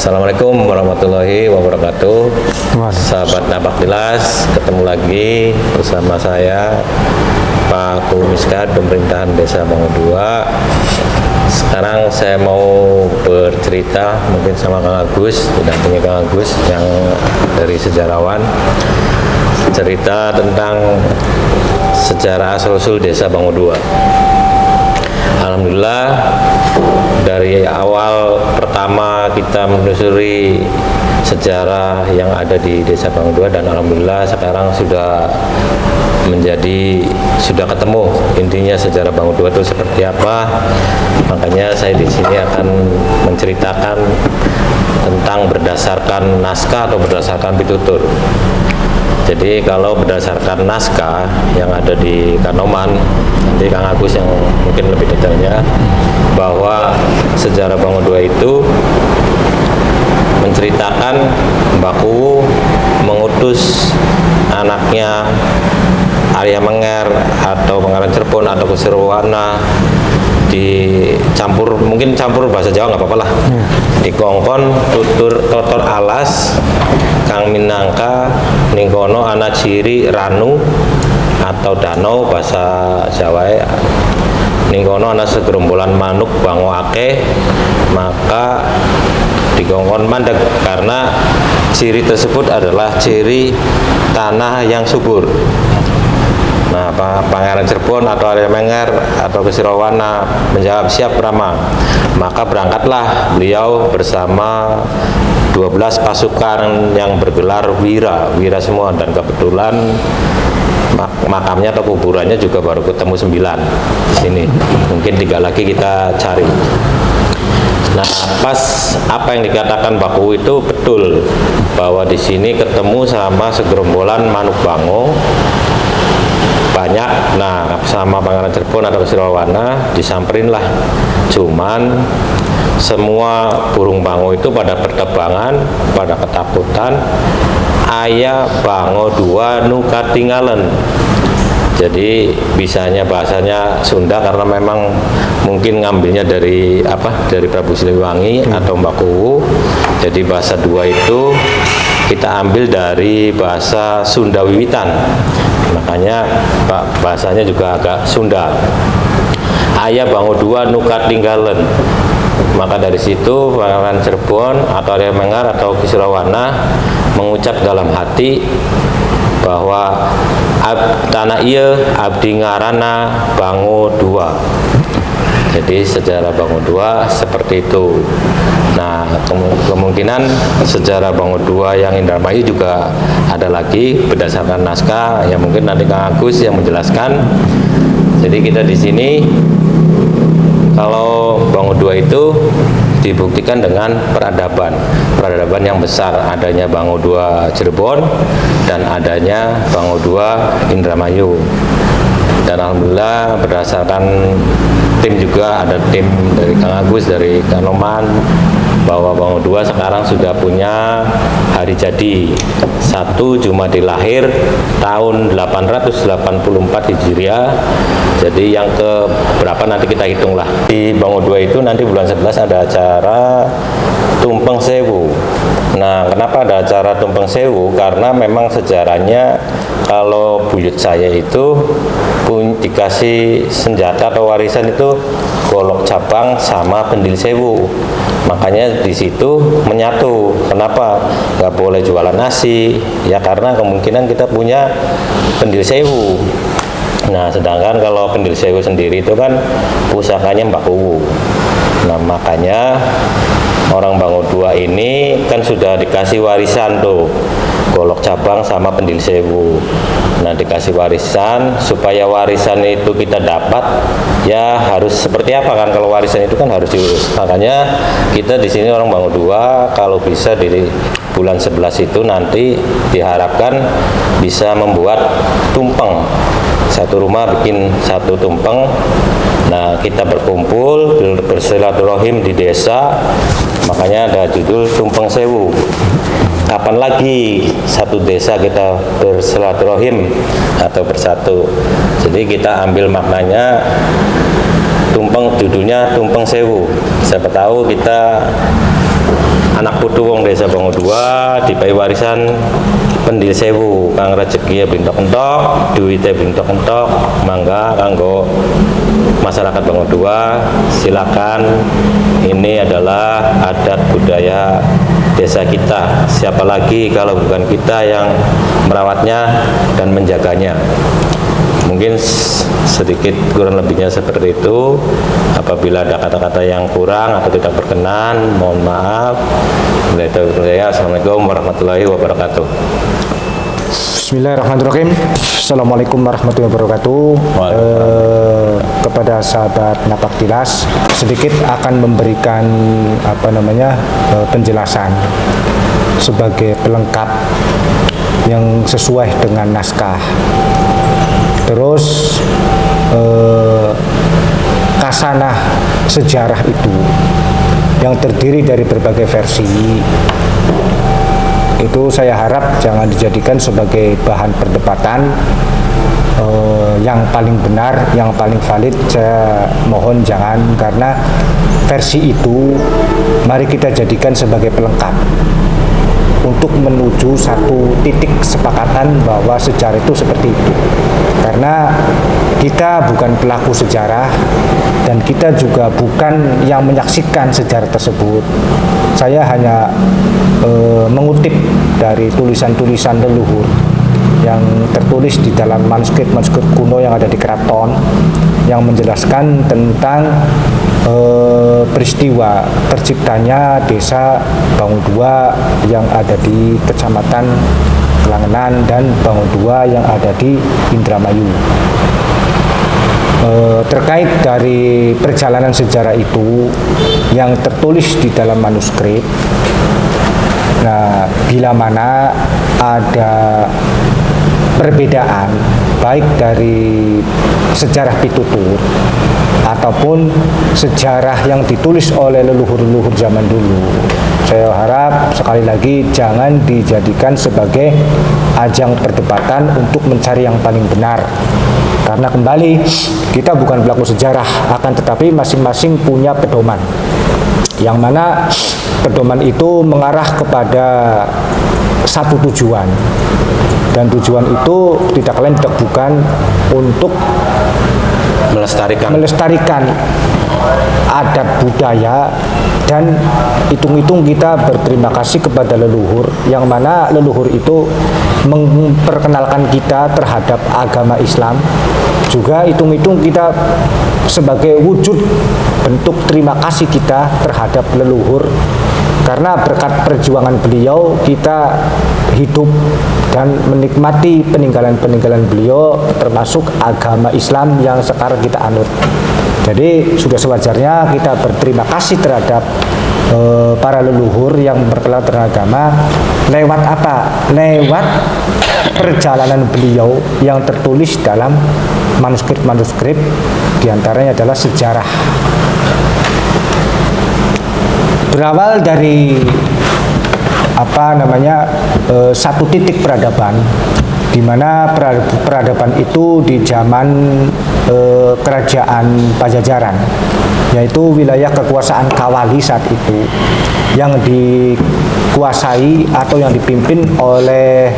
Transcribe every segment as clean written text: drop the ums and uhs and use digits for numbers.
Assalamualaikum warahmatullahi wabarakatuh. Sahabat Napak Tilas, ketemu lagi bersama saya Pak Kumiskat Pemerintahan Desa Bango 2. Sekarang saya mau bercerita mungkin sama Kang Agus, didampingi Kang Agus yang dari sejarawan, cerita tentang sejarah asal-usul Desa Bango 2. Alhamdulillah, dari awal pertama kita menelusuri sejarah yang ada di Desa Bango 2, dan alhamdulillah sekarang sudah ketemu intinya sejarah Bango 2 itu seperti apa. Makanya saya di sini akan menceritakan tentang berdasarkan naskah atau berdasarkan pitutur. Jadi kalau berdasarkan naskah yang ada di Kanoman, nanti Kang Agus yang mungkin lebih detailnya, bahwa sejarah Bango 2 itu menceritakan Mbah Kuwu mengutus anaknya Arya Menger atau Pangeran Cirebon atau Kusirwana dicampur, mungkin campur bahasa Jawa nggak apa-apa lah, dikongkon totor alas Kang Minangka ningkono ana ciri ranu atau danau bahasa Jawa, ningkono ana segerombolan manuk bango akeh, maka dikongkon mandeg karena ciri tersebut adalah ciri tanah yang subur. Nah, Pangeran Cirebon atau Arya Menger atau Kusirwana menjawab siap Rama. Maka berangkatlah beliau bersama 12 pasukan yang bergelar wira semua, dan kebetulan makamnya atau kuburannya juga baru ketemu 9 di sini. Mungkin 3 lagi kita cari. Nah, pas apa yang dikatakan Mbah Kuwu itu betul, bahwa di sini ketemu sama segerombolan manuk bango banyak. Nah, sama Pangeran Cirebon atau Kusirwana disamperin lah. Cuman semua burung bango itu pada bertebangan, pada ketakutan. Aya Bango 2 nu katinggalan. Jadi bisanya bahasanya Sunda karena memang mungkin ngambilnya dari Prabu Siliwangi atau Mbah Kuwu. Jadi bahasa 2 itu kita ambil dari bahasa Sunda Wiwitan. Makanya bahasanya juga agak Sunda. Aya Bango 2 nu katinggalan. Maka dari situ Pangeran Cirebon atau Arya Menger atau Kusirwana mengucap dalam hati bahwa tanah ieu abdi ngaranna Bango 2. Jadi sejarah Bango 2 seperti itu. Nah, kemungkinan sejarah Bango 2 yang Indramayu juga ada lagi berdasarkan naskah yang mungkin nanti Kang Agus yang menjelaskan. Jadi kita di sini kalau Bango 2 itu dibuktikan dengan peradaban yang besar, adanya Bango 2 Cirebon dan adanya Bango 2 Indramayu. Dan alhamdulillah berdasarkan tim juga, ada tim dari Kang Agus dari Kanoman, bahwa Bango 2 sekarang sudah punya hari jadi 1 Jumadil Lahir tahun 884 Hijriah. Jadi yang ke berapa nanti kita hitung lah. Di Bango 2 itu nanti bulan 11 ada acara Tumpeng Sewu. Nah, kenapa ada acara Tumpeng Sewu? Karena memang sejarahnya kalau buyut saya itu dikasih senjata atau warisan itu golok cabang sama pendil sewu. Makanya di situ menyatu. Kenapa nggak boleh jualan nasi? Ya karena kemungkinan kita punya pendil sewu. Nah, sedangkan kalau pendil sewu sendiri itu kan pusakanya Mbah Kuwu. Nah, makanya orang Bango 2 ini kan sudah dikasih warisan tuh, golok cabang sama pendil sewu. Nah, dikasih warisan, supaya warisan itu kita dapat, ya harus seperti apa kan? Kalau warisan itu kan harus diurus. Makanya kita di sini orang Bango 2 kalau bisa di bulan 11 itu nanti diharapkan bisa membuat tumpeng. Satu rumah bikin satu tumpeng. Nah, kita berkumpul bersilaturahim di desa. Makanya ada judul Tumpeng Sewu. Kapan lagi satu desa kita bersilaturahim atau bersatu? Jadi kita ambil maknanya tumpeng, judulnya Tumpeng Sewu. Siapa tahu kita anak putu wong desa Bango 2 dipai warisan Pendil Sewu kang rezeki blintok-entok, duwite blintok-entok, mangga kanggo masyarakat Bango 2 silakan. Ini adalah adat budaya desa kita. Siapa lagi kalau bukan kita yang merawatnya dan menjaganya. Mungkin sedikit kurang lebihnya seperti itu. Apabila ada kata-kata yang kurang atau tidak berkenan, mohon maaf. Assalamualaikum warahmatullahi wabarakatuh. Bismillahirrahmanirrahim. Assalamualaikum warahmatullahi wabarakatuh. Kepada sahabat Napak Tilas, sedikit akan memberikan penjelasan sebagai pelengkap yang sesuai dengan naskah. Terus kasanah sejarah itu yang terdiri dari berbagai versi itu saya harap jangan dijadikan sebagai bahan perdebatan. Yang paling benar, yang paling valid saya mohon jangan, karena versi itu mari kita jadikan sebagai pelengkap untuk menuju satu titik kesepakatan bahwa sejarah itu seperti itu. Karena kita bukan pelaku sejarah dan kita juga bukan yang menyaksikan sejarah tersebut. Saya hanya mengutip dari tulisan-tulisan leluhur yang tertulis di dalam manuskrip kuno yang ada di keraton yang menjelaskan tentang peristiwa terciptanya desa Bango 2 yang ada di Kecamatan Kelangenan dan Bango 2 yang ada di Indramayu. Terkait dari perjalanan sejarah itu yang tertulis di dalam manuskrip, nah bila mana ada perbedaan baik dari sejarah pitutur ataupun sejarah yang ditulis oleh leluhur-leluhur zaman dulu, saya harap sekali lagi jangan dijadikan sebagai ajang perdebatan untuk mencari yang paling benar. Karena kembali kita bukan pelaku sejarah, akan tetapi masing-masing punya pedoman, yang mana pedoman itu mengarah kepada satu tujuan, dan tujuan itu tidak lain tidak bukan untuk melestarikan adat budaya, dan hitung-hitung kita berterima kasih kepada leluhur, yang mana leluhur itu memperkenalkan kita terhadap agama Islam. Juga hitung-hitung kita sebagai wujud bentuk terima kasih kita terhadap leluhur, karena berkat perjuangan beliau kita hidup dan menikmati peninggalan-peninggalan beliau, termasuk agama Islam yang sekarang kita anut. Jadi sudah sewajarnya kita berterima kasih terhadap para leluhur yang berkelana terhadap agama. Lewat apa? Lewat perjalanan beliau yang tertulis dalam manuskrip-manuskrip, diantaranya adalah sejarah. Berawal dari satu titik peradaban, di mana peradaban itu di zaman kerajaan Pajajaran, yaitu wilayah kekuasaan Kawali saat itu, yang dikuasai atau yang dipimpin oleh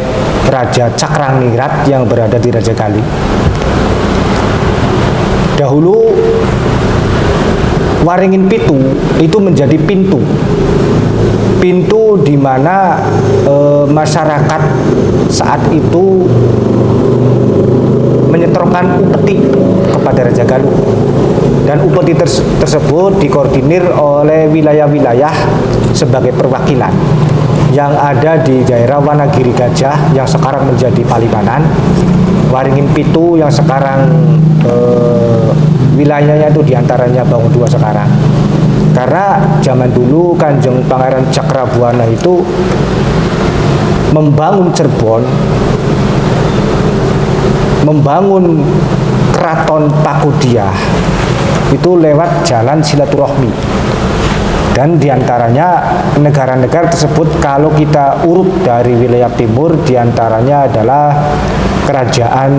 Raja Cakrangnirat yang berada di Rajagali. Dahulu Waringin Pitu itu menjadi pintu di mana masyarakat saat itu menyetorkan upeti kepada Raja Galuh, dan upeti tersebut dikoordinir oleh wilayah-wilayah sebagai perwakilan yang ada di daerah Wanagiri Gajah yang sekarang menjadi Palimanan, Waringin Pitu yang sekarang wilayahnya itu diantaranya Bango 2 sekarang. Karena zaman dulu Kanjeng Pangeran Cakrabuana itu membangun Cirebon, membangun Keraton Pakudiah itu lewat jalan silaturahmi. Dan diantaranya negara-negara tersebut kalau kita urut dari wilayah timur, diantaranya adalah Kerajaan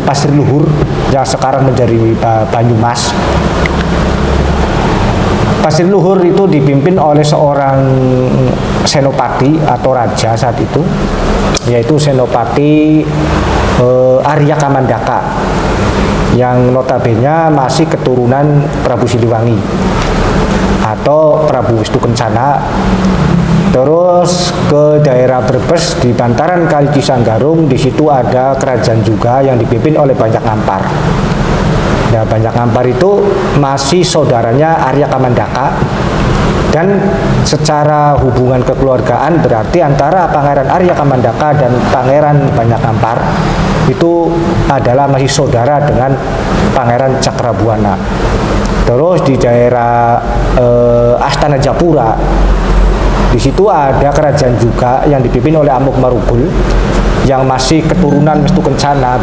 Pasir Luhur yang sekarang menjadi Banyumas. Pasir Luhur itu dipimpin oleh seorang senopati atau raja saat itu, yaitu Senopati Arya Kamandaka, yang notabene masih keturunan Prabu Siliwangi atau Prabu Wisnu Kencana. Terus ke daerah Brebes di bantaran Kali Cisanggarung, di situ ada kerajaan juga yang dipimpin oleh Banyak Ngampar. Nah, Banyak Ngampar itu masih saudaranya Arya Kamandaka, dan secara hubungan kekeluargaan berarti antara Pangeran Arya Kamandaka dan Pangeran Banyak Ngampar itu adalah masih saudara dengan Pangeran Cakrabuana. Terus di daerah Astana Japura, di situ ada kerajaan juga yang dipimpin oleh Amuk Marugul yang masih keturunan Wisnu Kencana.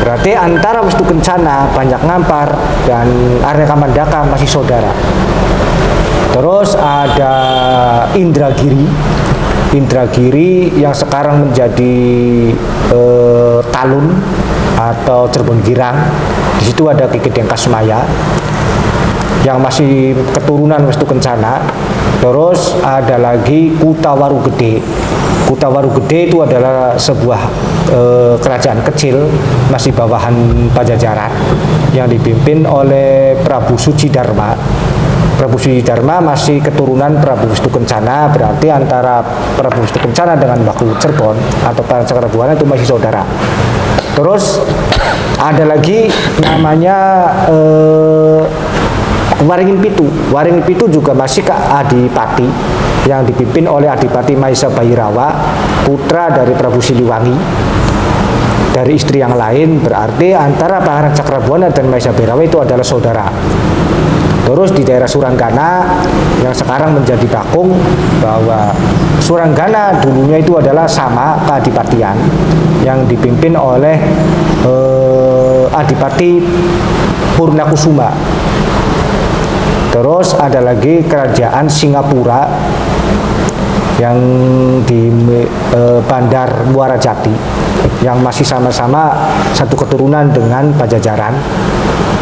Berarti antara Wisnu Kencana, Banyak Ngampar, dan Arya Kamandaka masih saudara. Terus ada Indragiri. Indragiri yang sekarang menjadi Talun atau Cirebon Girang. Di situ ada Ki Gedeng Kasmaya yang masih keturunan Wisnu Kencana. Terus ada lagi Kutawaru Gede. Kutawaru Gede itu adalah sebuah kerajaan kecil masih bawahan Pajajaran yang dipimpin oleh Prabu Sucidharma. Prabu Sucidharma masih keturunan Prabu Wisnu Kencana, berarti antara Prabu Wisnu Kencana dengan Baku Cirebon atau Pangeran Cakrabuana itu masih saudara. Terus ada lagi namanya Waringin Pitu. Waringin Pitu juga masih ke Adipati yang dipimpin oleh Adipati Maesa Bhairawa, putra dari Prabu Siliwangi dari istri yang lain. Berarti antara Pangeran Cakrabuana dan Maesa Bhairawa itu adalah saudara. Terus di daerah Suranggana yang sekarang menjadi Bakung, bahwa Suranggana dulunya itu adalah sama keadipatian yang dipimpin oleh Adipati Purnakusuma. Terus ada lagi kerajaan Singapura yang di Bandar Muara Jati yang masih sama-sama satu keturunan dengan Pajajaran.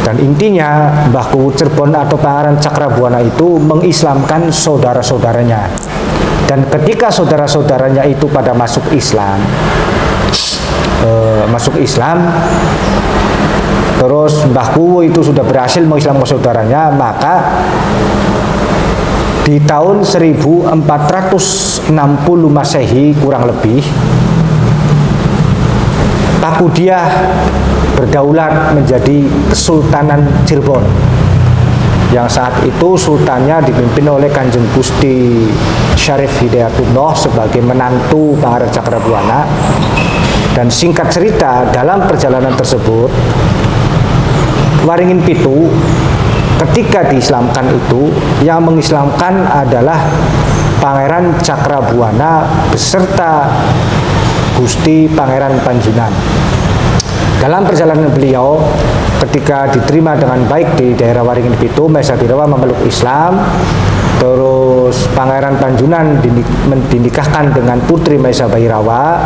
Dan intinya Baku Cirebon atau Pangeran Cakrabuana itu mengislamkan saudara-saudaranya. Dan ketika saudara-saudaranya itu pada masuk Islam, terus Mbah Kuwo itu sudah berhasil mengislamkan saudaranya, maka di tahun 1460 Masehi kurang lebih, Pakudiah berdaulat menjadi Kesultanan Cirebon, yang saat itu sultannya dipimpin oleh Kanjeng Gusti Syarif Hidayatullah sebagai menantu Pangeran Cakrabuana. Dan singkat cerita, dalam perjalanan tersebut Waringin Pitu ketika diislamkan itu, yang mengislamkan adalah Pangeran Cakrabuana beserta Gusti Pangeran Panjinan. Dalam perjalanan beliau, ketika diterima dengan baik di daerah Waringin Pitu, Maesa Bhairawa memeluk Islam. Terus Pangeran Panjunan dinikahkan dengan putri Maesa Bhairawa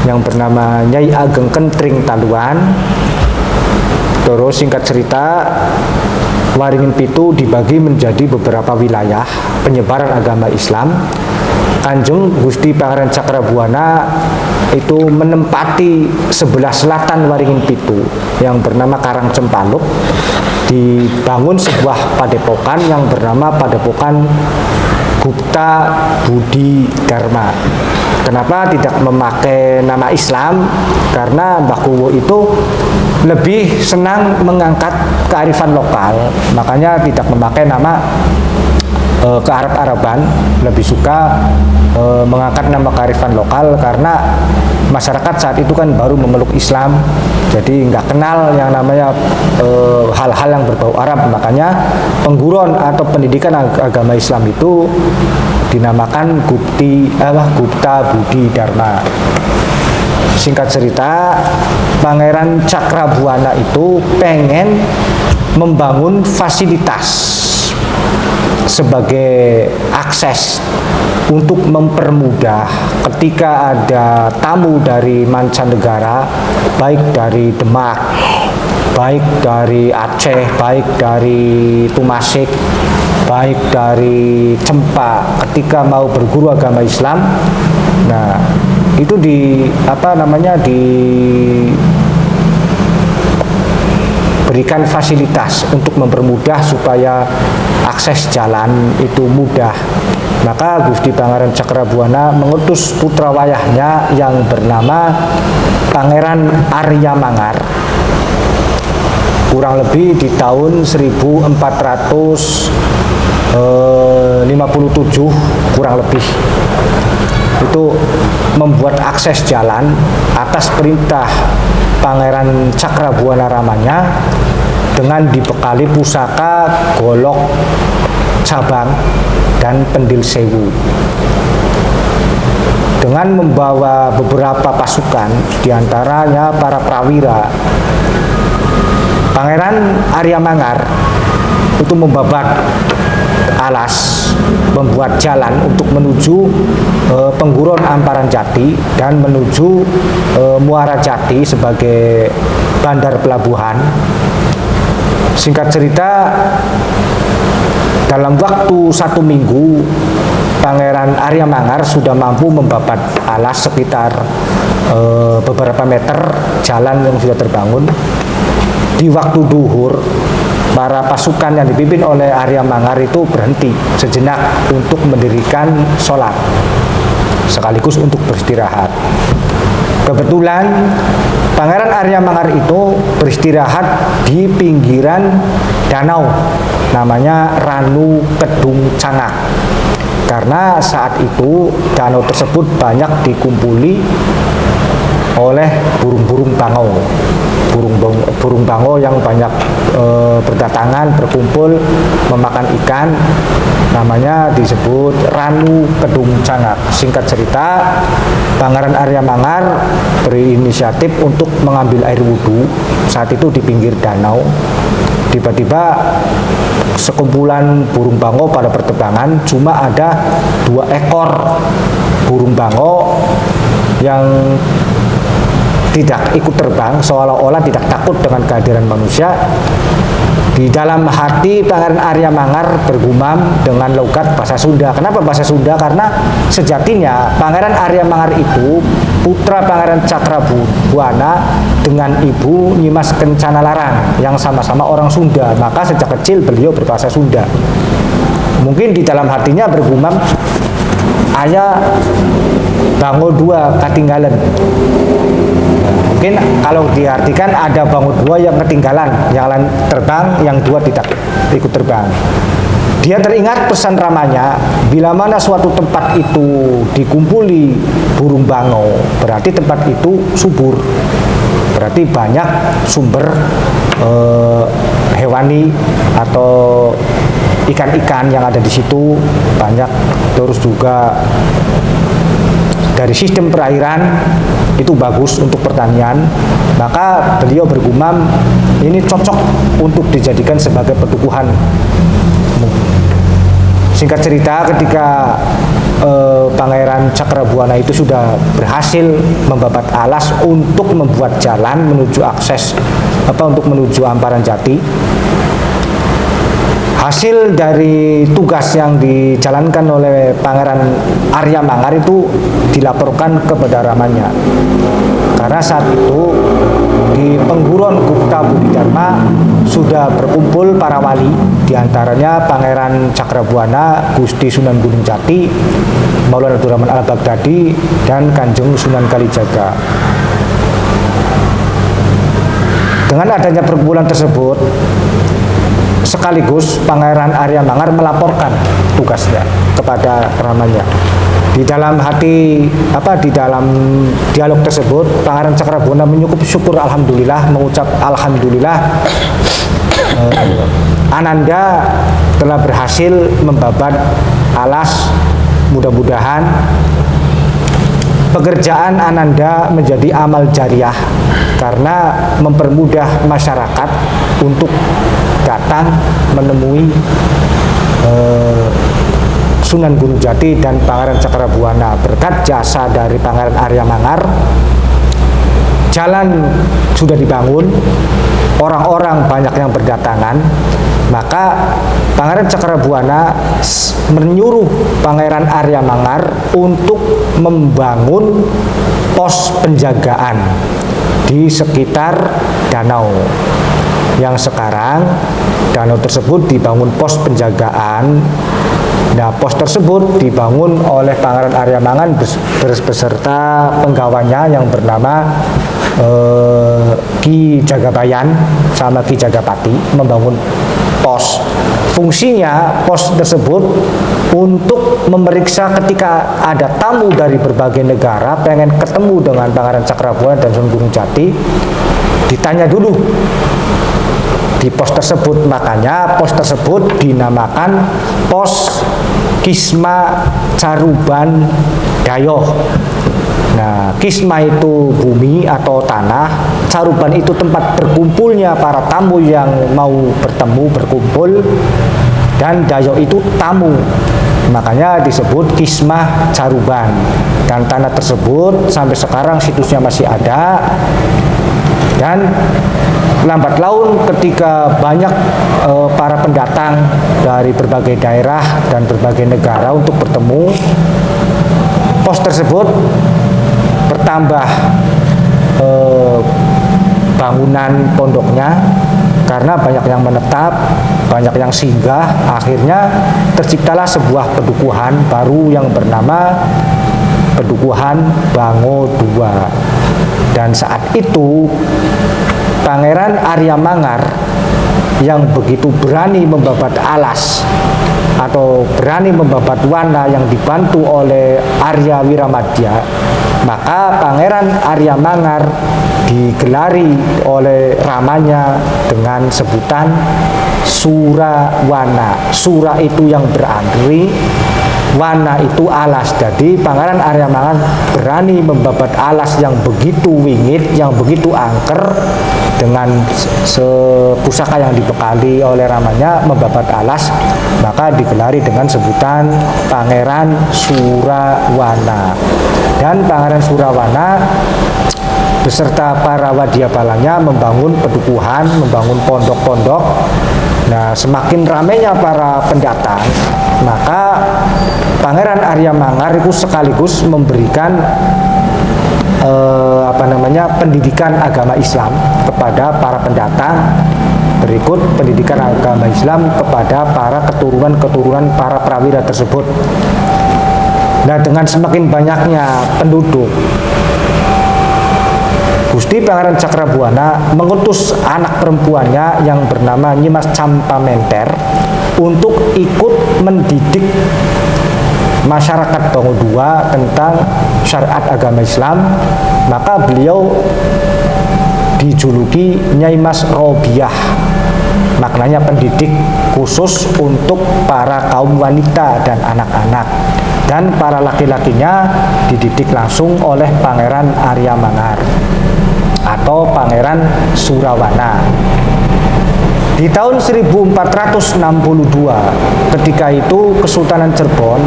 yang bernama Nyai Ageng Kentring Taluan. Terus singkat cerita, Waringin Pitu dibagi menjadi beberapa wilayah penyebaran agama Islam. Kanjeng Gusti Pangeran Cakrabuana itu menempati sebelah selatan Waringin Pitu yang bernama Karang Cempaluk. Dibangun sebuah padepokan yang bernama Padepokan Gupta Budi Dharma. Kenapa tidak memakai nama Islam? Karena Mbah Kuwo itu lebih senang mengangkat kearifan lokal, makanya tidak memakai nama ke Arab-Araban, lebih suka mengangkat nama kearifan lokal karena masyarakat saat itu kan baru memeluk Islam, jadi nggak kenal yang namanya hal-hal yang berbau Arab. Makanya pengguruan atau pendidikan agama Islam itu dinamakan Gupta Budi Dharma. Singkat cerita, Pangeran Cakrabuana itu pengen membangun fasilitas sebagai akses untuk mempermudah ketika ada tamu dari mancanegara, baik dari Demak baik dari Aceh, baik dari Tumasik, baik dari Cempa, ketika mau berguru agama Islam, nah itu diberikan fasilitas untuk mempermudah supaya akses jalan itu mudah. Maka Gusti Pangeran Cakrabuana mengutus putra wayahnya yang bernama Pangeran Arya Manggar, kurang lebih di tahun 1457 kurang lebih, itu membuat akses jalan atas perintah Pangeran Cakrabuana Ramanya dengan dibekali pusaka, golok, cabang, dan pendil sewu. Dengan membawa beberapa pasukan, diantaranya para prawira, Pangeran Arya Manggar itu membabat alas, membuat jalan untuk menuju Pengguron Amparan Jati dan menuju Muara Jati sebagai bandar pelabuhan. Singkat cerita, dalam waktu 1 minggu, Pangeran Arya Manggar sudah mampu membabat alas sekitar beberapa meter jalan yang sudah terbangun. Di waktu duhur, para pasukan yang dipimpin oleh Arya Manggar itu berhenti sejenak untuk mendirikan sholat, sekaligus untuk beristirahat. Kebetulan Pangeran Arya Manggar itu beristirahat di pinggiran danau, namanya Ranu Kedung Cangak. Karena saat itu danau tersebut banyak dikumpuli oleh burung-burung bangau. Burung bangau yang banyak berdatangan, berkumpul, memakan ikan, namanya disebut Ranu Kedung Cangak. Singkat cerita, Pangeran Arya Manggar berinisiatif untuk mengambil air wudhu saat itu di pinggir danau. Tiba-tiba sekumpulan burung bangau pada bertebangan, cuma ada 2 ekor burung bangau yang tidak ikut terbang, seolah-olah tidak takut dengan kehadiran manusia. Di dalam hati Pangeran Arya Manggar bergumam dengan logat bahasa Sunda. Kenapa bahasa Sunda? Karena sejatinya Pangeran Arya Manggar itu putra Pangeran Cakrabuana dengan ibu Nyimas Kencana Larang yang sama-sama orang Sunda. Maka sejak kecil beliau berbahasa Sunda. Mungkin di dalam hatinya bergumam, ayah bango 2 katinggalan. Mungkin kalau diartikan ada bango 2 yang ketinggalan, yang lain terbang, yang 2 tidak ikut terbang. Dia teringat pesan ramanya, bila mana suatu tempat itu dikumpuli burung bangau, berarti tempat itu subur, berarti banyak sumber hewani atau ikan-ikan yang ada di situ banyak. Terus juga dari sistem perairan itu bagus untuk pertanian. Maka beliau bergumam, ini cocok untuk dijadikan sebagai pedukuhan. Singkat cerita, ketika Pangeran Cakrabuana itu sudah berhasil membabat alas untuk membuat jalan menuju akses untuk menuju Amparan Jati. Hasil dari tugas yang dijalankan oleh Pangeran Arya Manggar itu dilaporkan kepada ramanya. Karena saat itu di Pengguron Gupta Bodhidharma sudah berkumpul para wali, diantaranya Pangeran Cakrabuana, Gusti Sunan Gunung Jati, Maulana Abdurrahman Al-Baghdadi, dan Kanjeng Sunan Kalijaga. Dengan adanya perkumpulan tersebut, sekaligus Pangeran Arya Manggar melaporkan tugasnya kepada ramanya. Di dalam hati di dalam dialog tersebut, Pangeran Cakrabuana menyukup syukur alhamdulillah, mengucap alhamdulillah, Ananda telah berhasil membabat alas. Mudah-mudahan pekerjaan Ananda menjadi amal jariah karena mempermudah masyarakat untuk datang menemui Sunan Gunung Jati dan Pangeran Cakrabuana. Berkat jasa dari Pangeran Arya Manggar, jalan sudah dibangun, orang-orang banyak yang berdatangan, maka Pangeran Cakrabuana menyuruh Pangeran Arya Manggar untuk membangun pos penjagaan di sekitar danau. Yang sekarang danau tersebut dibangun pos penjagaan. Nah, pos tersebut dibangun oleh Pangeran Arya Manggar beserta penggawanya yang bernama Ki Jagabayan sama Ki Jagapati membangun pos. Fungsinya pos tersebut untuk memeriksa ketika ada tamu dari berbagai negara pengen ketemu dengan Pangeran Cakrabuana dan Sunan Gunung Jati, ditanya dulu di pos tersebut. Makanya pos tersebut dinamakan Pos Kisma Caruban Dayoh. Nah, Kisma itu bumi atau tanah, Caruban itu tempat berkumpulnya para tamu yang mau bertemu berkumpul, dan Dayoh itu tamu. Makanya disebut Kisma Caruban. Dan tanah tersebut sampai sekarang situsnya masih ada. Dan lambat laun ketika banyak para pendatang dari berbagai daerah dan berbagai negara untuk bertemu, pos tersebut bertambah bangunan pondoknya karena banyak yang menetap, banyak yang singgah. Akhirnya terciptalah sebuah pedukuhan baru yang bernama Pedukuhan Bango II. Dan saat itu Pangeran Arya Manggar yang begitu berani membabat alas atau berani membabat Wana yang dibantu oleh Arya Wiramadya, maka Pangeran Arya Manggar digelari oleh ramanya dengan sebutan Surawana. Sura itu yang berarti, Wana itu alas. Jadi Pangeran Arya Manggar berani membabat alas yang begitu wingit, yang begitu angker, dengan pusaka yang dibekali oleh ramanya membabat alas, maka digelari dengan sebutan Pangeran Surawana. Dan Pangeran Surawana beserta para wadyabalanya membangun pedukuhan, membangun pondok-pondok. Nah, semakin ramainya para pendatang, maka Pangeran Arya Manggar itu sekaligus memberikan pendidikan agama Islam kepada para pendatang. Berikut pendidikan agama Islam kepada para keturunan para prawira tersebut. Nah, dengan semakin banyaknya penduduk, Gusti Pangeran Cakrabuana mengutus anak perempuannya yang bernama Nyimas Campamenter untuk ikut mendidik masyarakat Bango II tentang syariat agama Islam. Maka beliau dijuluki Nyai Mas Robiah, maknanya pendidik khusus untuk para kaum wanita dan anak-anak, dan para laki-lakinya dididik langsung oleh Pangeran Arya Manggar atau Pangeran Surawana. Di tahun 1462 ketika itu Kesultanan Cirebon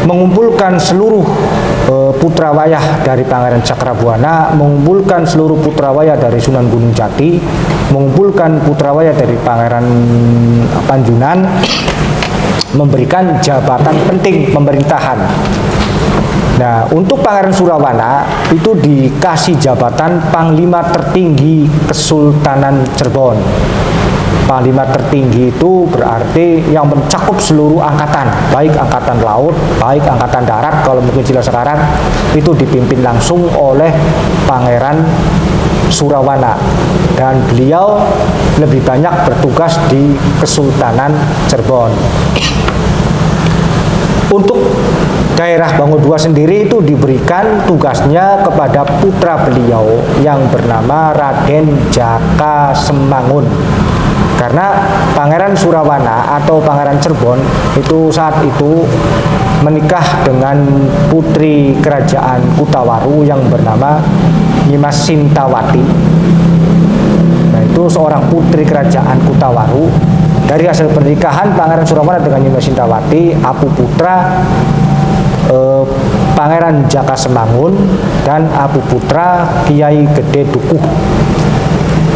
mengumpulkan seluruh putra wayah dari Pangeran Cakrabuana, mengumpulkan seluruh putra wayah dari Sunan Gunung Jati, mengumpulkan putra wayah dari Pangeran Panjunan, memberikan jabatan penting pemerintahan. Nah, untuk Pangeran Surawana itu dikasih jabatan Panglima Tertinggi Kesultanan Cirebon. Panglima tertinggi itu berarti yang mencakup seluruh angkatan, baik angkatan laut, baik angkatan darat, kalau mungkin istilah sekarang, itu dipimpin langsung oleh Pangeran Surawana. Dan beliau lebih banyak bertugas di Kesultanan Cirebon. Untuk daerah Bango II sendiri itu diberikan tugasnya kepada putra beliau yang bernama Raden Jaka Semangun. Karena Pangeran Surawana atau Pangeran Cirebon itu saat itu menikah dengan putri kerajaan Kutawaru yang bernama Nyimas Sintawati. Nah, itu seorang putri kerajaan Kutawaru. Dari hasil pernikahan Pangeran Surawana dengan Nyimas Sintawati, Apu Putra, Pangeran Jaka Semangun dan Abu Putra Kiai Gede Dukuh.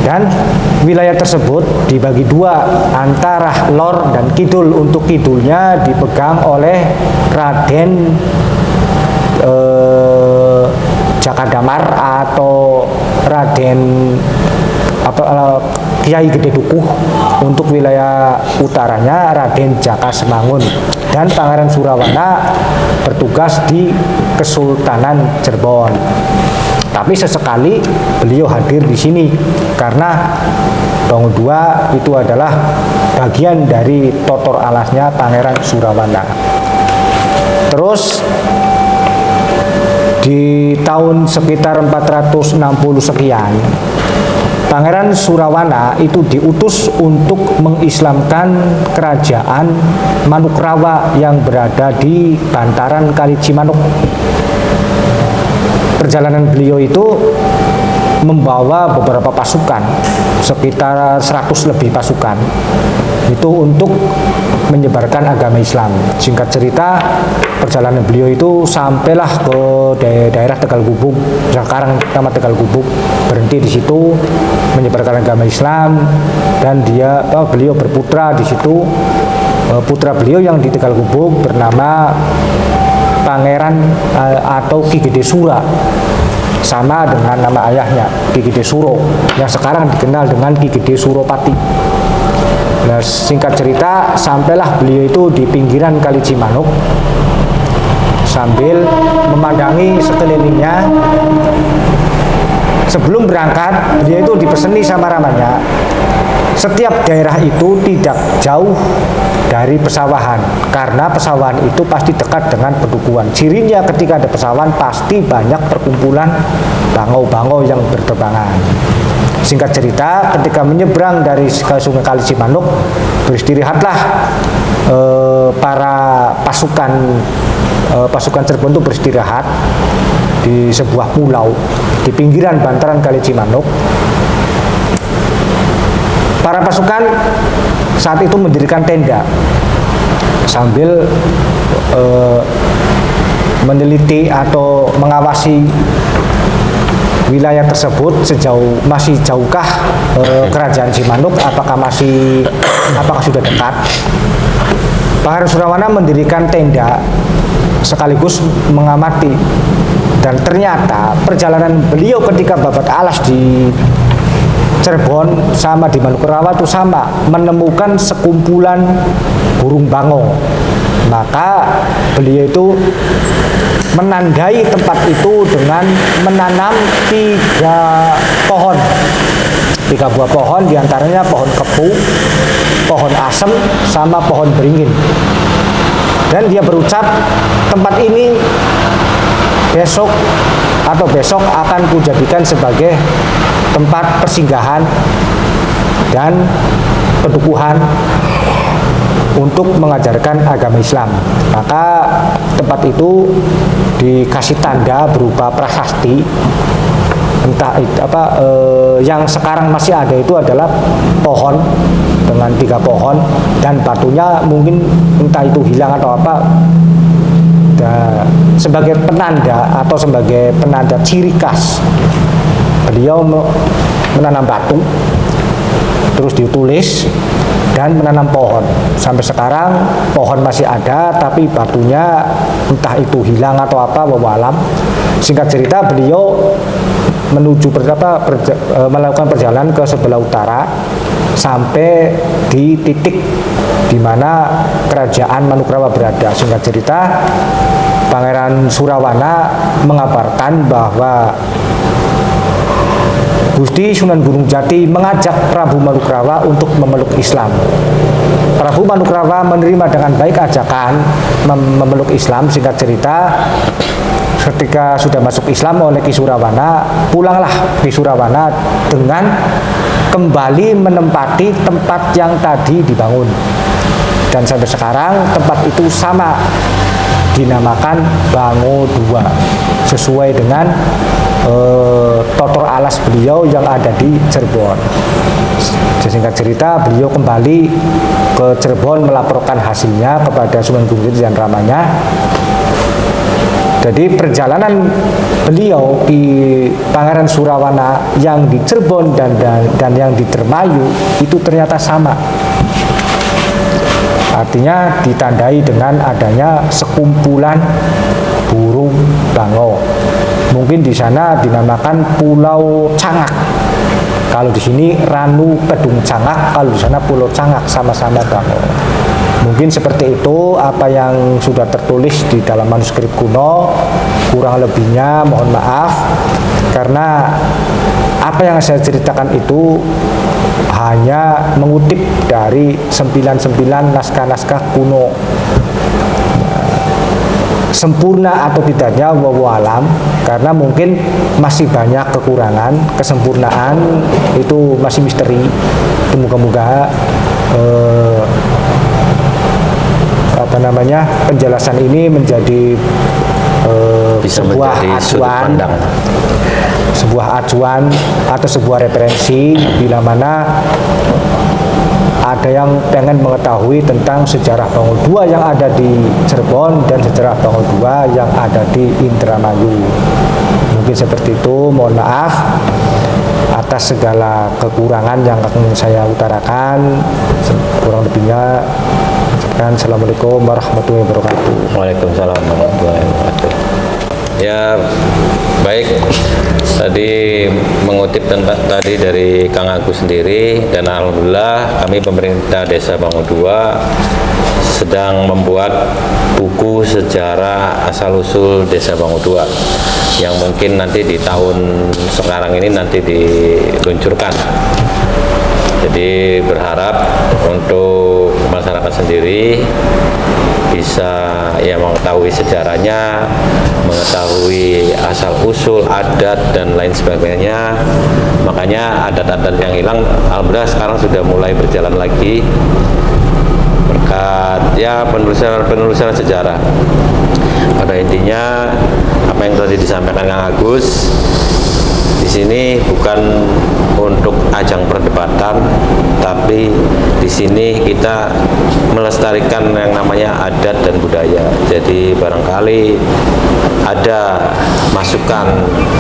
Dan wilayah tersebut dibagi dua antara lor dan kidul. Untuk kidulnya dipegang oleh Raden Jaka Damar atau Raden Kiai Gede Dukuh. Untuk wilayah utaranya Raden Jaka Semangun, dan Pangeran Surawana bertugas di Kesultanan Cirebon. Tapi sesekali beliau hadir di sini karena Bangu II itu adalah bagian dari totor alasnya Pangeran Surawana. Terus di tahun sekitar 460 sekian, Pangeran Surawana itu diutus untuk mengislamkan kerajaan Manukrawa yang berada di bantaran Kali Cimanuk. Perjalanan beliau itu membawa beberapa pasukan, sekitar 100 lebih pasukan, itu untuk menyebarkan agama Islam. Singkat cerita, perjalanan beliau itu sampailah ke daerah Tegal Gubuk, sekarang nama Tegal Gubuk, berhenti di situ menyebarkan agama Islam, dan beliau berputra di situ. Putra beliau yang di Tegal Gubuk bernama Pangeran atau Ki Gede Sura, sama dengan nama ayahnya Ki Gede Suro, yang sekarang dikenal dengan Ki Gede Suropati. Nah, singkat cerita, sampailah beliau itu di pinggiran Kali Cimanuk sambil memandangi sekelilingnya. Sebelum berangkat, beliau itu dipeseni sama ramanya, setiap daerah itu tidak jauh dari pesawahan, karena pesawahan itu pasti dekat dengan pedukuhan. Cirinya ketika ada pesawahan pasti banyak perkumpulan bangau-bangau yang berterbangan. Singkat cerita, ketika menyeberang dari Sungai Kali Cimanuk, beristirahatlah para pasukan Cirebon itu beristirahat di sebuah pulau di pinggiran bantaran Kali Cimanuk. Para pasukan saat itu mendirikan tenda sambil meneliti atau mengawasi wilayah tersebut, masih jauhkah kerajaan Cimanuk, apakah sudah dekat. Pangeran Surawana mendirikan tenda sekaligus mengamati, dan ternyata perjalanan beliau ketika babat alas di Cirebon sama di Manukrawa itu sama, menemukan sekumpulan burung bangau. Maka beliau itu menandai tempat itu dengan menanam 3 buah pohon, diantaranya pohon kepu, pohon asem, sama pohon beringin. Dan dia berucap, tempat ini besok akan kujadikan sebagai tempat persinggahan dan pedukuhan untuk mengajarkan agama Islam. Maka tempat itu dikasih tanda berupa prasasti, yang sekarang masih ada itu adalah pohon dengan 3 pohon, dan batunya mungkin entah itu hilang atau apa. Sebagai penanda atau sebagai penanda ciri khas, beliau menanam batu, terus ditulis, dan menanam pohon. Sampai sekarang pohon masih ada, tapi batunya entah itu hilang atau apa, wallahu alam. Singkat cerita, beliau melakukan perjalanan ke sebelah utara sampai di titik di mana kerajaan Manukrawa berada. Singkat cerita, Pangeran Surawana mengabarkan bahwa Gusti Sunan Gunung Jati mengajak Prabu Manukrawa untuk memeluk Islam. Prabu Manukrawa menerima dengan baik ajakan memeluk Islam. Singkat cerita, ketika sudah masuk Islam oleh Ki Surawana, pulanglah Ki Surawana dengan kembali menempati tempat yang tadi dibangun. Dan sampai sekarang tempat itu sama dinamakan Bangu II, sesuai dengan totor alas beliau yang ada di Cirebon. Singkat cerita, beliau kembali ke Cirebon melaporkan hasilnya kepada Sunan Gunung Jati dan ramanya. Jadi perjalanan beliau di Pangeran Surawana yang di Cirebon dan yang di Dermayu itu ternyata sama. Artinya ditandai dengan adanya sekumpulan burung bango. Mungkin di sana dinamakan Pulau Cangak. Kalau di sini Ranu Kedung Cangak, kalau di sana Pulau Cangak, sama-sama bango. Mungkin seperti itu apa yang sudah tertulis di dalam manuskrip kuno. Kurang lebihnya mohon maaf, karena apa yang saya ceritakan itu hanya mengutip dari 99 naskah-naskah kuno. Sempurna atau tidaknya wallahu alam, karena mungkin masih banyak kekurangan, kesempurnaan itu masih misteri. Moga-moga penjelasan ini menjadi Bisa sebuah menjadi sudut acuan, pandang. sebuah acuan atau sebuah referensi bila mana ada yang pengen mengetahui tentang sejarah Bango II yang ada di Cirebon dan sejarah Bango II yang ada di Indramayu. Mungkin seperti itu, mohon maaf atas segala kekurangan yang akan saya utarakan. Kurang lebihnya, Assalamualaikum warahmatullahi wabarakatuh. Waalaikumsalam warahmatullahi wabarakatuh. Ya, baik. Tadi mengutip tadi dari Kang Agus sendiri, dan alhamdulillah kami pemerintah Desa Bango II sedang membuat buku sejarah asal-usul Desa Bango II yang mungkin nanti di tahun sekarang ini nanti diluncurkan. Jadi berharap untuk masyarakat sendiri bisa mengetahui sejarahnya, mengetahui asal-usul, adat dan lain sebagainya. Makanya adat-adat yang hilang alhamdulillah sekarang sudah mulai berjalan lagi berkat penelusuran sejarah. Pada intinya apa yang tadi disampaikan Kang Agus, di sini bukan untuk ajang perdebatan, tapi di sini kita melestarikan yang namanya adat dan budaya. Jadi barangkali ada masukan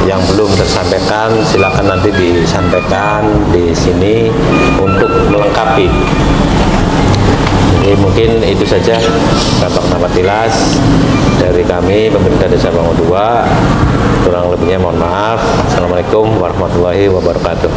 yang belum tersampaikan, silakan nanti disampaikan di sini untuk melengkapi. Jadi mungkin itu saja Bapak Tilas dari kami pemerintah Desa Bango II. Kurang lebihnya mohon maaf. Assalamualaikum warahmatullahi wabarakatuh.